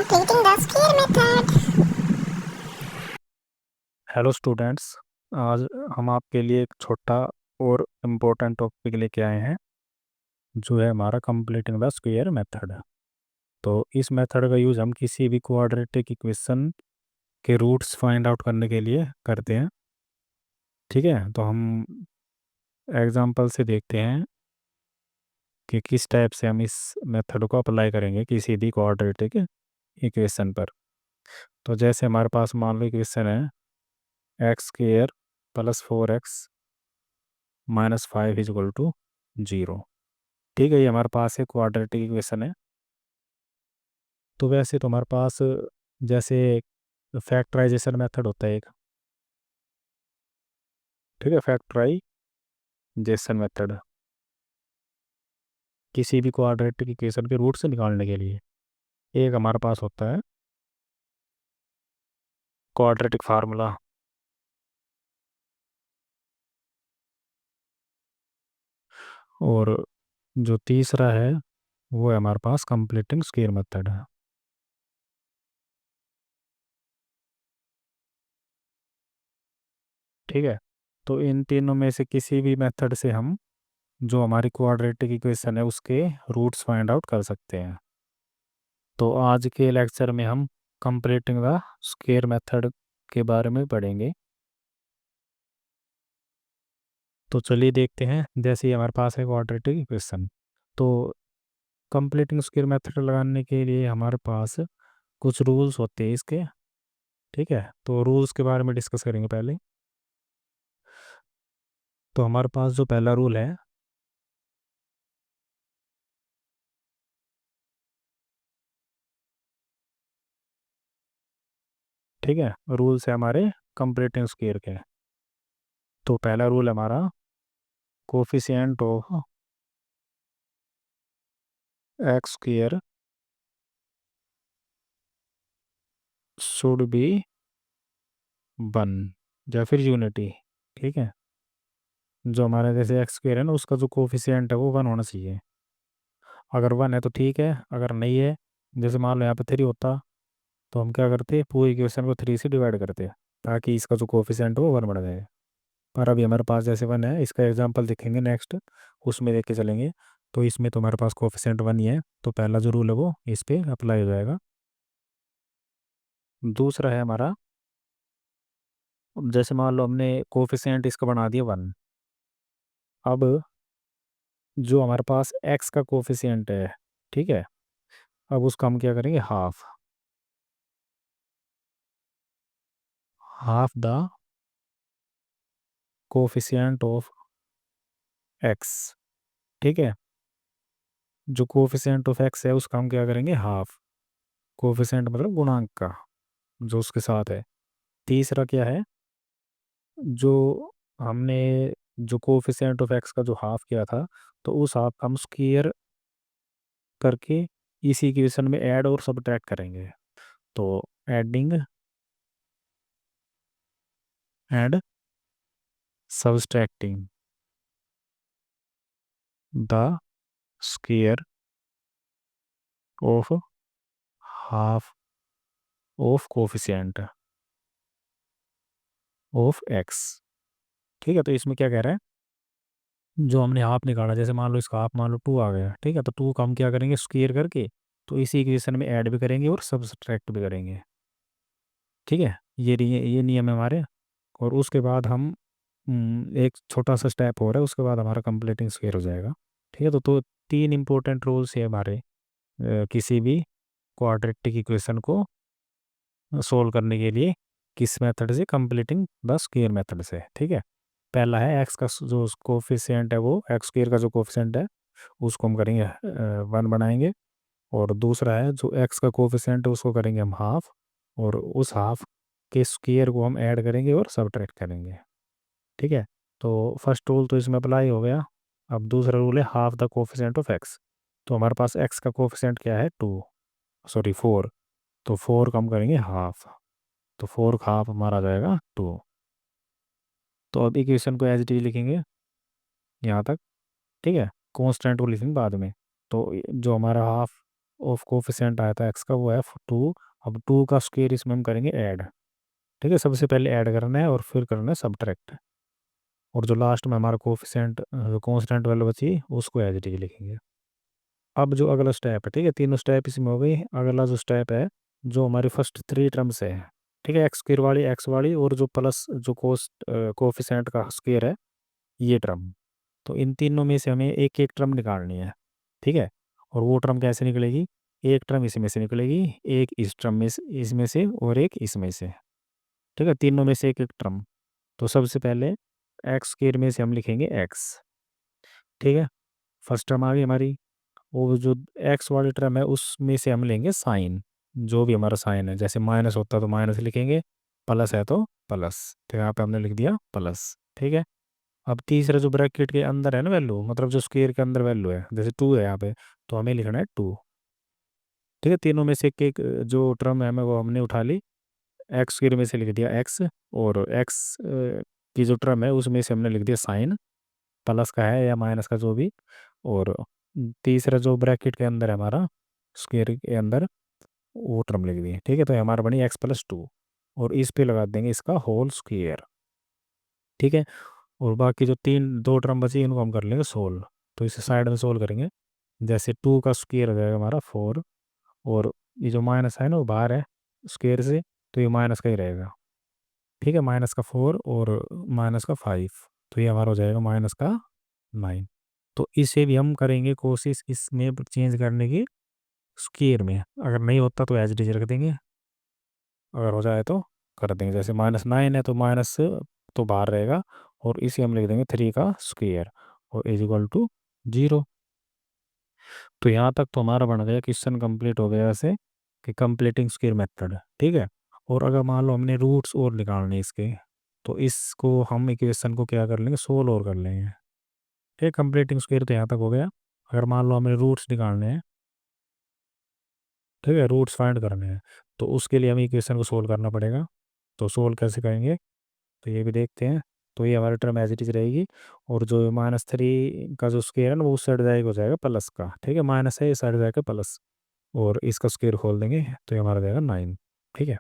completing the square method. Hello students. आज हम आपके लिए एक छोटा और इम्पोर्टेंट टॉपिक लेके आए हैं, जो है हमारा कंप्लीटिंग द स्क्वायर मेथड। तो इस मेथड का यूज़ हम किसी भी क्वाड्रेटिक इक्वेशन के रूट्स फाइंड आउट करने के लिए करते हैं। ठीक है, तो हम एग्जांपल से देखते हैं कि किस टाइप से हम इस मेथड को अप्लाई करेंगे किसी भी क्वाड्रेटिक इक्वेशन पर। तो जैसे हमारे पास मान लो इक्वेशन है x square plus 4x minus 5 is equal to 0। ठीक है, ये हमारे पास एक क्वाड्रेटिक इक्वेशन है। तो वैसे तो हमारे पास जैसे फैक्टराइजेशन मेथड होता है एक, ठीक है, फैक्टराइजेशन मेथड किसी भी क्वाड्रेटिक इक्वेशन के रूट से निकालने के लिए एक हमारे पास होता है क्वाड्रेटिक फार्मूला। और जो तीसरा है वो है हमारे पास कंप्लीटिंग स्क्वायर मेथड है। ठीक है, तो इन तीनों में से किसी भी मेथड से हम जो हमारी क्वाड्रेटिक इक्वेशन है उसके रूट्स फाइंड आउट कर सकते हैं। तो आज के लेक्चर में हम कंप्लीटिंग द स्क्वायर मेथड के बारे में पढ़ेंगे। तो चलिए देखते हैं। जैसे ही हमारे पास है क्वाड्रेटिक इक्वेशन, तो कंप्लीटिंग स्क्वायर मेथड लगाने के लिए हमारे पास कुछ रूल्स होते हैं इसके। ठीक है, तो रूल्स के बारे में डिस्कस करेंगे पहले। तो हमारे पास जो पहला रूल है, ठीक है, रूल्स है हमारे कंप्लीटिंग स्क्वायर के। तो पहला रूल हमारा coefficient of x square should be 1 या फिर यूनिटी। ठीक है, जो हमारा जैसे एक्स स्क्वायर है ना, उसका जो कोफिशिएंट है वो 1 होना चाहिए। अगर 1 है तो ठीक है, अगर नहीं है, जैसे मान लो यहाँ पे 3 होता, तो हम क्या करते, पूरी इक्वेशन को 3 से डिवाइड करते ताकि इसका जो कोफिशिएंट हो वो 1 बढ़ जाए। पर अभी हमारे पास जैसे 1 है, इसका एग्जांपल देखेंगे नेक्स्ट, उसमें देख के चलेंगे। तो इसमें तो हमारे पास कोफिशिएंट 1 ही है, तो पहला जो रूल है वो इस पे अप्लाई हो जाएगा। दूसरा है हमारा, जैसे मान लो हमने कोफिशिएंट इसका बना दिया 1। अब जो हमारे पास एक्स का कोफिशिएंट है, ठीक है, अब उसका हम क्या करेंगे, half half the coefficient of x. ठीक है, जो कोफिशिएंट ऑफ एक्स है उसका हम क्या करेंगे, हाफ। कोफिशिएंट मतलब गुणांक का जो उसके साथ है। तीसरा क्या है, जो हमने जो कोफिशिएंट ऑफ एक्स का जो हाफ किया था, तो उस हाफ का हम स्क्वायर करके इसी इक्वेशन में ऐड और सब्ट्रैक्ट करेंगे। तो adding and subtracting the square of half of coefficient of x. ठीक है, तो इसमें क्या कह रहा है, जो हमने हाफ निकाला, जैसे मान लो इसका हाफ मान लो 2 आ गया, ठीक है, तो 2 का हम क्या करेंगे, स्क्वायर करके तो इसी इक्वेशन में ऐड भी करेंगे और सब्ट्रैक्ट भी करेंगे। ठीक है, ये नियम है हमारे। और उसके बाद हम एक छोटा सा स्टेप हो रहा है, उसके बाद हमारा कंप्लीटिंग स्क्वायर हो जाएगा। ठीक है, तो 3 इंपॉर्टेंट रूल्स है हमारे किसी भी क्वाड्रेटिक इक्वेशन को सोल्व करने के लिए, किस मेथड से, कंप्लीटिंग द स्क्वायर मेथड से। ठीक है, पहला है एक्स का जो कोफिशिएंट है, वो एक्स स्क्वायर का जो कोफिशिएंट है उसको हम करेंगे 1 बनाएंगे। और दूसरा है जो एक्स का कोफिशिएंट है उसको करेंगे हम हाफ, और उस हाफ के स्क्वायर को हम ऐड करेंगे और सब्ट्रैक्ट करेंगे। ठीक है, तो फर्स्ट रूल तो इसमें अप्लाई हो गया। अब दूसरा रूल है half the coefficient of x. तो हमारे पास एक्स का कोफिशिएंट क्या है, 2, सॉरी 4। तो 4 का हम करेंगे हाफ, तो 4 का हाफ हमारा आ जाएगा 2। तो अब इक्वेशन को एज इट इज लिखेंगे यहाँ तक। ठीक है, कांस्टेंट को लिखेंगे बाद में। तो जो हमारा हाफ ऑफ कोफिशिएंट आया था एक्स का, वो है 2। अब 2 का स्क्वायर इसमें हम करेंगे ऐड। ठीक है, सबसे पहले ऐड करना है और फिर करना है सब्ट्रैक्ट। और जो लास्ट में हमारा कोफिशिएंट कांस्टेंट वैल्यू बची उसको एज इट इज लिखेंगे। अब जो अगला स्टेप है, ठीक है, तीनों स्टेप इसमें हो गई। अगला जो स्टेप है, जो हमारी फर्स्ट 3 टर्म्स है, ठीक है, एक्स स्क्वायर वाली, एक्स वाली, और जो प्लस जो कोफिशिएंट का स्क्वायर है, ये टर्म। तो इन तीनों में से हमें एक एक टर्म निकालनी है। ठीक है, और वो टर्म कैसे निकलेगी? एक टर्म इसमें से निकलेगी, एक इस टर्म में से, इसमें से, और एक इसमें से। ठीक है, तीनों में से एक एक टर्म। तो सबसे पहले एक्स स्क्वायर में से हम लिखेंगे एक्स। ठीक है, फर्स्ट टर्म आ गई हमारी। वो जो एक्स वाली टर्म है उसमें से हम लेंगे साइन, जो भी हमारा साइन है। जैसे माइनस होता तो माइनस लिखेंगे, प्लस है तो प्लस, तो यहाँ पे हमने लिख दिया प्लस। ठीक है, अब तीसरा जो ब्रैकेट के अंदर है ना वैल्यू, मतलब जो स्क्वायर के अंदर वैल्यू है, जैसे 2 है यहाँ पे, तो हमें लिखना है 2। ठीक है, तीनों में से एक एक जो टर्म है हमें वो हमने उठा ली, एक्स स्क्वायर में से लिख दिया एक्स, और एक्स की जो टर्म है उसमें से हमने लिख दिया साइन, प्लस का है या माइनस का जो भी। और तीसरा जो ब्रैकेट के अंदर है हमारा, स्क्वायर के अंदर, वो टर्म लिख दी। ठीक है, तो ये हमारा बनी x+2, और इस पे लगा देंगे इसका होल स्क्वायर। ठीक है, और बाकी जो दो टर्म बची इनको हम कर लेंगे सोल्व। तो इसे साइड में सोल्व करेंगे। जैसे 2 का स्क्वायर हो जाएगा हमारा 4, और ये जो माइनस है ना वो बाहर है स्क्वायर से, तो ये माइनस का ही रहेगा। ठीक है, -4 और -5, तो ये हमारा हो जाएगा -9। तो इसे भी हम करेंगे कोशिश इसमें चेंज करने की, स्क्वायर में। अगर नहीं होता तो एज इट इज रख देंगे, अगर हो जाए तो कर देंगे। जैसे -9 है तो माइनस तो बाहर रहेगा, और इसे हम लिख देंगे 3 का स्क्वायर, और इज इक्वल टू 0। तो यहाँ तक तो हमारा बन गया, क्वेश्चन कंप्लीट हो गया ऐसे, कि कंप्लीटिंग स्क्वायर मेथड। ठीक है, और अगर मान लो हमने रूट्स और निकालने इसके, तो इसको हम इक्वेशन को क्या कर लेंगे, सोल्व और कर लेंगे। ठीक है, कंप्लीटिंग स्क्वायर तो यहाँ तक हो गया। अगर मान लो हमें रूट्स निकालने हैं, ठीक है, रूट्स फाइंड करने हैं, तो उसके लिए हमें इक्वेशन को सोल्व करना पड़ेगा। तो सोल्व कैसे करेंगे, तो ये भी देखते हैं। तो ये हमारी टर्म एज इट इज रहेगी, और जो -3 का जो स्क्वायर है ना वो उस साइड जाएगा, हो जाएगा प्लस का। ठीक है, माइनस है, इस साइड जाएगा प्लस, और इसका स्क्वायर खोल देंगे तो ये हमारा जाएगा 9। ठीक है,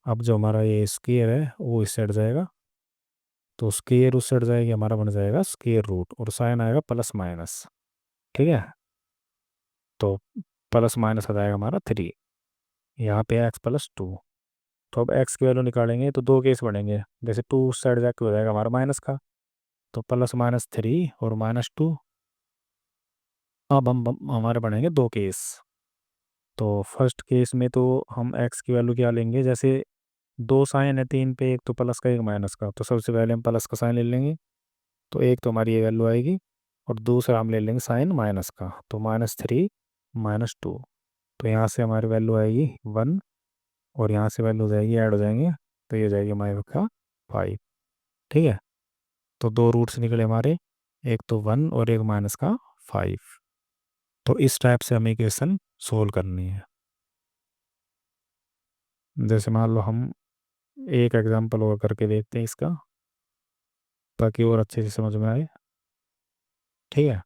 अब जो हमारा ये स्क्वायर है वो इस साइड जाएगा, तो स्क्वायर उस साइड जाएगी, हमारा बन जाएगा स्क्वायर रूट, और साइन आएगा प्लस माइनस। ठीक है, तो प्लस माइनस आ जाएगा हमारा 3, यहाँ पे x+2। तो अब x की वैल्यू निकालेंगे तो दो केस बढ़ेंगे। जैसे 2 उस साइड जाके हो जाएगा हमारा माइनस का, तो +-3 और -2। अब हम हमारे बढ़ेंगे दो केस। तो फर्स्ट केस में तो हम x की वैल्यू क्या लेंगे, जैसे दो साइन है 3 पे, एक तो प्लस का एक माइनस का, तो सबसे पहले हम प्लस का साइन ले लेंगे, तो एक तो हमारी ये वैल्यू आएगी, और दूसरा हम ले लेंगे साइन माइनस का, तो -3 -2। तो यहाँ से हमारी वैल्यू आएगी 1, और यहाँ से वैल्यू हो जाएगी, ऐड हो जाएंगे, तो ये हो जाएगी हमारे का 5। ठीक है, तो दो रूट्स निकले हमारे, एक तो 1 और एक माइनस का 5। तो इस टाइप से हमें इक्वेशन सोल्व करनी है। जैसे मान लो हम एक एग्जांपल और करके देखते हैं इसका, ताकि और अच्छे से समझ में आए। ठीक है,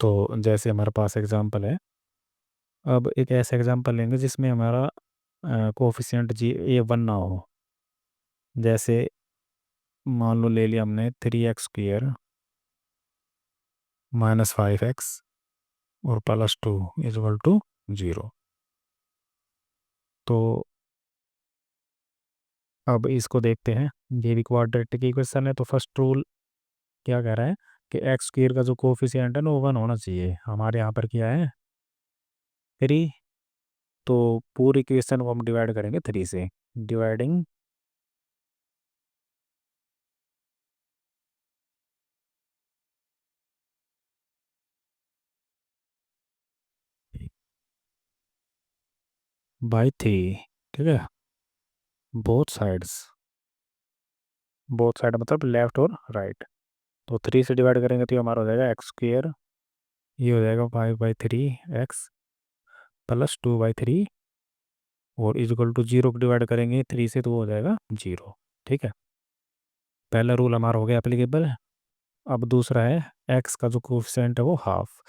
तो जैसे हमारे पास एग्जांपल है, अब एक ऐसा एग्जांपल लेंगे जिसमें हमारा कोफिशिएंट जी ए 1 ना हो। जैसे मान लो ले लिया हमने 3x² -5x और +2 = 0। तो अब इसको देखते हैं, ये भी क्वाड्रेटिक इक्वेशन है। तो फर्स्ट रूल क्या कह रहा है कि x² का जो कोफिशिएंट है ना वो 1 होना चाहिए। हमारे यहाँ पर क्या है 3, तो पूरी इक्वेशन को हम डिवाइड करेंगे 3 से, डिवाइडिंग बाई 3। ठीक है, बोथ साइड्स, बोथ साइड मतलब लेफ्ट और राइट। तो 3 से डिवाइड करेंगे तो ये हमारा हो जाएगा x², ये हो जाएगा 5/3 x +2/3, और इक्वल टू 0 को डिवाइड करेंगे 3 से तो वो हो जाएगा 0। ठीक है, पहला रूल हमारा हो गया एप्लीकेबल। अब दूसरा है एक्स का जो कोफिशिएंट है वो हाफ।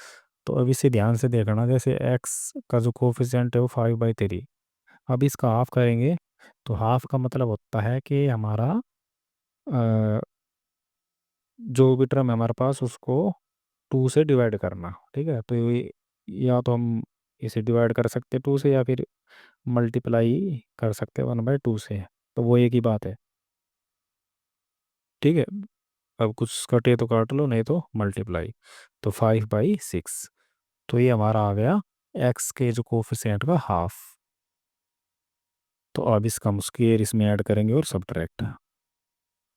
तो अब इसे ध्यान से देखना, जैसे एक्स का जो कोफिशिएंट है वो 5/3, अब इसका हाफ करेंगे तो हाफ का मतलब होता है कि हमारा अ, जो भी टर्म है हमारे पास उसको 2 से डिवाइड करना। ठीक है, तो ये या तो हम इसे डिवाइड कर सकते हैं 2 से, या फिर मल्टीप्लाई कर सकते हैं 1/2 से। तो वो एक ही बात है। ठीक है, अब कुछ कटे तो काट लो, नहीं तो मल्टीप्लाई। तो 5/6, तो ये हमारा आ गया एक्स के जो कोफिशिएंट का हाफ। तो अब इसका हम स्क्वायर इसमें ऐड करेंगे और सब्ट्रैक्ट।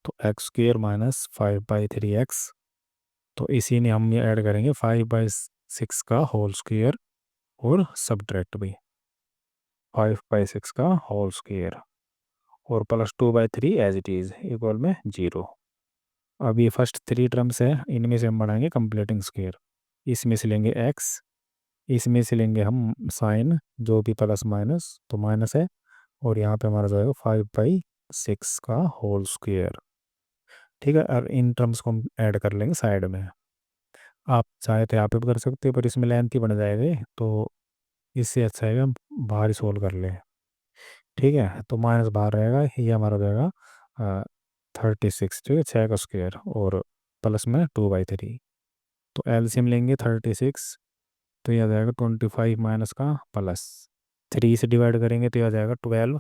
तो एक्स स्क्वायर माइनस 5/3x, तो इसी ने हम ये ऐड करेंगे 5/6 का होल स्क्वायर और सब्ट्रैक्ट भी 5/6 का होल स्क्वायर, और plus 2/3 as it is equal में 0। अब ये फर्स्ट 3 टर्म्स है, इनमें से हम बनाएंगे कंप्लीटिंग स्क्वायर। इसमें से लेंगे एक्स, इसमें से लेंगे हम साइन, जो भी प्लस माइनस तो माइनस है, और यहाँ पे हमारा जाएगा 5/6 का होल स्क्वायर। ठीक है, और इन टर्म्स को हम ऐड कर लेंगे साइड में। आप चाहे तो यहाँ पे भी कर सकते हो, पर इसमें लेंथ ही बढ़ जाएगी, तो इससे अच्छा है कि हम बाहर ही सोल्व कर लें। ठीक है, तो माइनस बाहर रहेगा, ये हमारा हो जाएगा 36। ठीक है, 6 का स्क्वायर और प्लस में 2/3। तो एलसीएम लेंगे 36, तो यह आ जाएगा 25 माइनस का प्लस 3 से डिवाइड करेंगे तो यह आ जाएगा 12।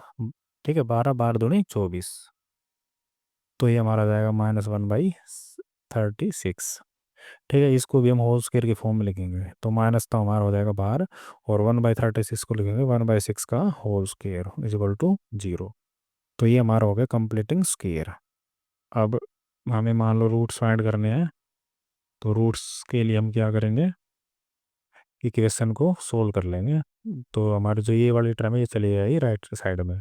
ठीक है, 12 12 दूनी 24, तो ये हमारा आ जाएगा -1/36। ठीक है, इसको भी हम होल स्क्वायर के फॉर्म में लिखेंगे, तो माइनस तो हमारा हो जाएगा बाहर, और 1/36 को लिखेंगे 1/6 का whole square is equal to 0। तो ये हमारा हो गया कंप्लीटिंग स्क्वायर। अब हमें मान लो रूट्स फाइंड करने हैं, तो रूट्स के लिए हम क्या करेंगे, इक्वेशन को सोल्व कर लेंगे। तो हमारे जो ये वाली टर्म है ये चली जाएगी राइट साइड में,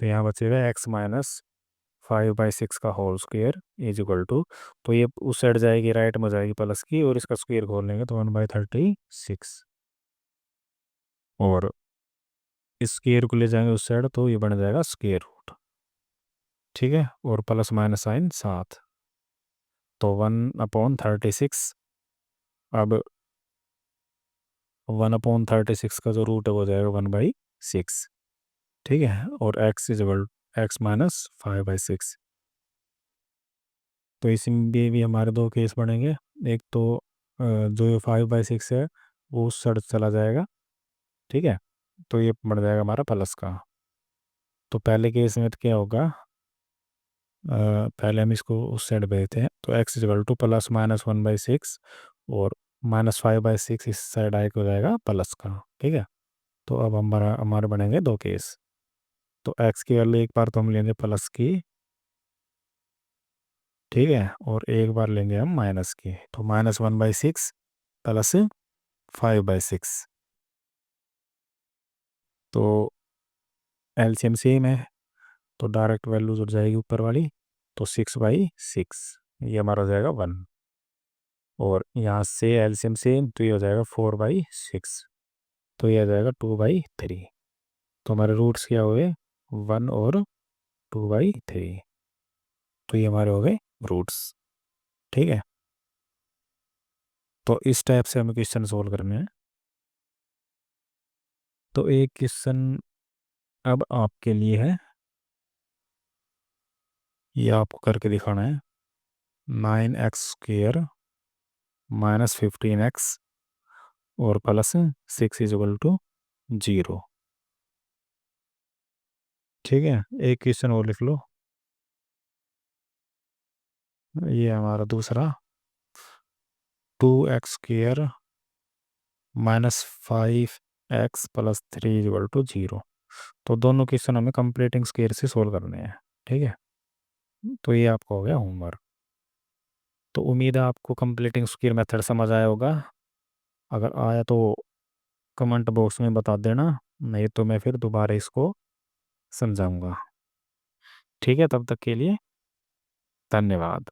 तो यहाँ बचेगा x-5/6 का whole square is equal to, तो ये उस साइड जाएगी, राइट में जाएगी प्लस की, और इसका स्क्वायर खोल लेंगे तो 1/36, और इस स्क्वायर को ले जाएंगे उस साइड तो ये बन जाएगा स्क्वायर रूट। ठीक है, और प्लस माइनस साइन साथ, तो 1/36। अब 1/36 का जो रूट है वो जाएगा 1/6। ठीक है, और x इज इक्वल x-5/6। तो इसमें भी हमारे दो केस बनेंगे। एक तो जो ये 5/6 है वो उस साइड चला जाएगा। ठीक है, तो ये बन जाएगा हमारा प्लस का। तो पहले केस में तो क्या होगा, पहले हम इसको उस साइड भेजते हैं, तो x is equal two plus minus 1/6, और -5/6 इस साइड आएगा हो जाएगा प्लस का। ठीक है, तो अब हमारा हमारे बनेंगे दो केस। तो x की वैल्यू एक बार तो हम लेंगे प्लस की, ठीक है, और एक बार लेंगे हम माइनस की, तो -1/6 प्लस 5/6। तो एलसीएम सेम है, तो डायरेक्ट वैल्यू जुड़ जाएगी ऊपर वाली, तो 6/6 ये हमारा हो जाएगा 1, और यहाँ से एलसीएम सेम, तो ये हो जाएगा 4/6, तो ये आ जाएगा 2/3। तो हमारे रूट्स क्या हुए, 1 और 2/3, तो ये हमारे हो गए रूट्स। ठीक है, तो इस टाइप से हमें क्वेश्चन सोल्व करने हैं। तो एक क्वेश्चन अब आपके लिए है, ये आपको करके दिखाना है। 9x² -15x और प्लस 6 इज इक्वल टू 0। ठीक है, एक क्वेश्चन और लिख लो, ये हमारा दूसरा 2x² -5x plus 3 is equal to 0। तो दोनों क्वेश्चन हमें कंप्लीटिंग स्क्वायर से सोल्व करने हैं। ठीक है, तो ये आपका हो गया होमवर्क। तो उम्मीद है आपको कंप्लीटिंग स्क्वायर मेथड समझ आया होगा। अगर आया तो कमेंट बॉक्स में बता देना, नहीं तो मैं फिर दोबारा इसको समझाऊंगा। ठीक है, तब तक के लिए धन्यवाद।